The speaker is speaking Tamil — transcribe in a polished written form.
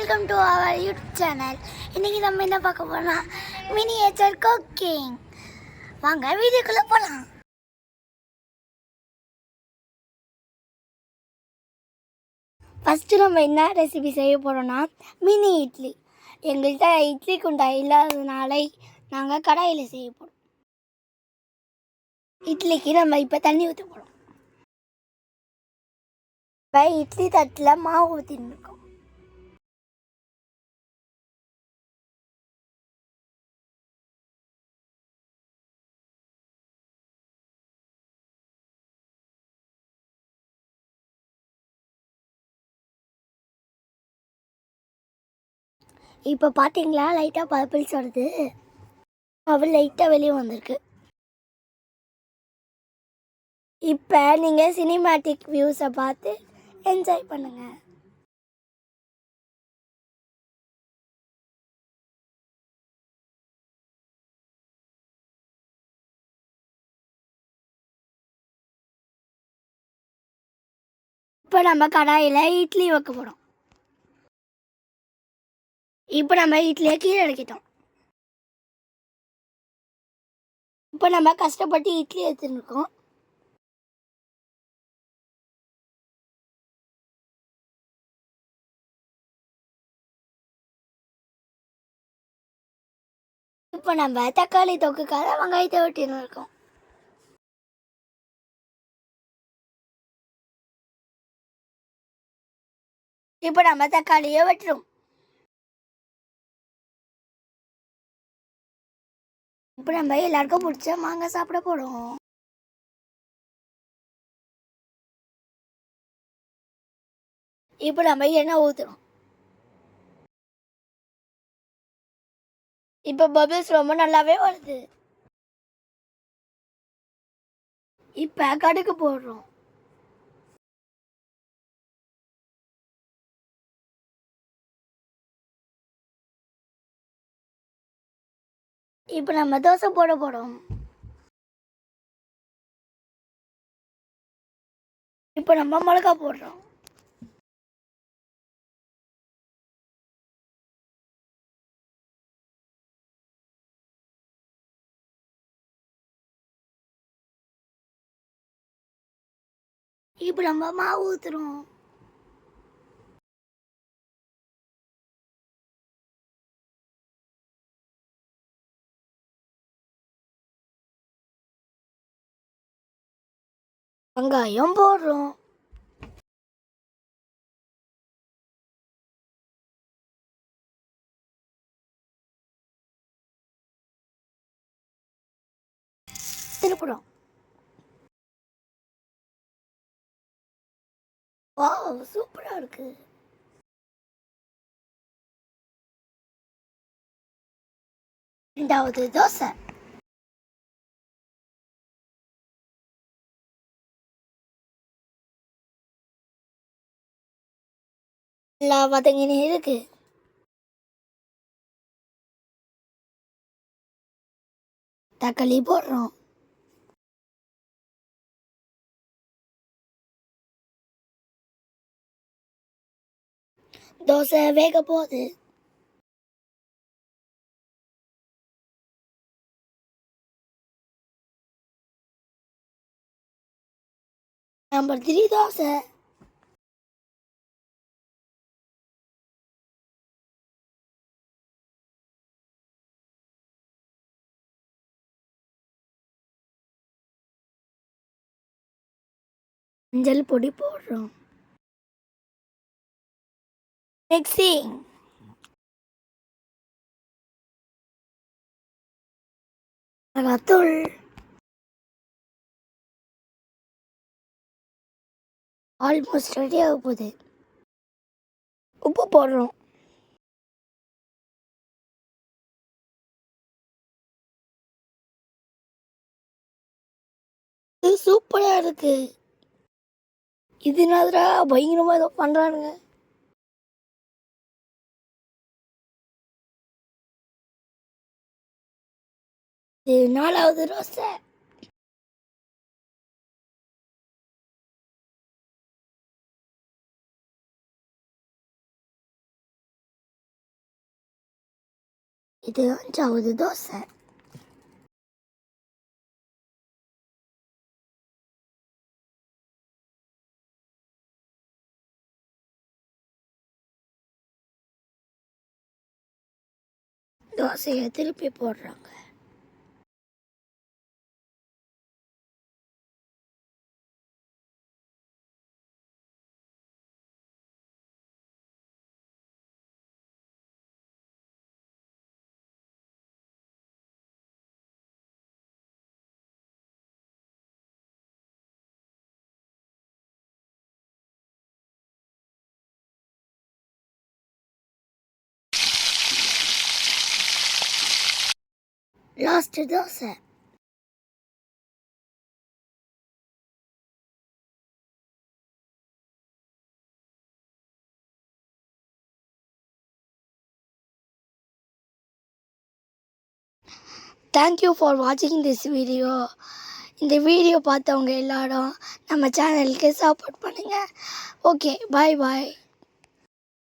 Welcome to our YouTube channel. இன்றைக்கி நம்ம என்ன பார்க்க போகிறோம்னா மினியேச்சர் குக்கிங். வாங்க வீடியோக்குள்ளே போகலாம். ஃபஸ்ட்டு நம்ம என்ன ரெசிபி செய்ய போகிறோன்னா மினி இட்லி. எங்கள்கிட்ட இட்லி குண்டா இல்லாததுனால நாங்கள் கடாயில் செய்ய போகிறோம். இட்லிக்கு நம்ம இப்போ தண்ணி ஊற்ற போகிறோம். இப்போ இட்லி தட்டில் மாவு ஊற்றின்னு இருக்கோம். இப்போ பார்த்தீங்களா லைட்டாக பபிள்ஸ் வருது. அவள் லைட்டாக வெளியே வந்திருக்கு. இப்போ நீங்கள் சினிமேட்டிக் வியூஸை பார்த்து என்ஜாய் பண்ணுங்கள். இப்போ நம்ம கடாயில் இட்லி வைக்க போகிறோம். இப்போ நம்ம இட்லியை கீழே இறக்கிட்டோம். இப்போ நம்ம கஷ்டப்பட்டு இட்லி எடுத்துருக்கோம். இப்போ நம்ம தக்காளி தொக்குக்காக வெங்காயத்தை வெட்டின்னு இருக்கோம். இப்போ நம்ம தக்காளியை வெட்டுறோம். இப்போ நம்ம எல்லாருக்கும் பிடிச்ச மாங்காய் சாப்பிட போகிறோம். இப்போ நம்ம எண்ணெய் ஊற்றுறோம். இப்போ பபிள்ஸ் ரொம்ப நல்லாவே வருது. இப்போ கடுகு போடுறோம். இப்போ நம்ம தோசை போட போகிறோம். இப்போ நம்ம மிளகா போடுறோம். இப்போ நம்ம மாவு ஊற்றுறோம். வெங்காயம் போடுறோம். திருப்புறோம். வாவ், சூப்பராக இருக்கு. ரெண்டாவது தோசை. நல்லா வதங்கினே இருக்கு. தக்காளி போடுறோம். தோசை வேக போகுது. நம்பர் 3 தோசை. மஞ்சள் பொடி போடுறோம். மிக்சிங். மிளகாத்தூள். ஆல்மோஸ்ட் ரெடி ஆக போகுது. உப்பு போடுறோம். இது சூப்பராக இருக்கு. இதனால பயங்கரமாக ஏதோ பண்ணுறானுங்க. இது 4வது தோசை. இது 5வது தோசை. தோசையை திருப்பி போடுறாங்க. லாஸ்ட் தோசை. தேங்க்யூ ஃபார் வாட்சிங் திஸ் வீடியோ. இந்த வீடியோ பார்த்தவங்க எல்லாரும் நம்ம சேனலுக்கு சப்போர்ட் பண்ணுங்கள். ஓகே, பாய் பாய்.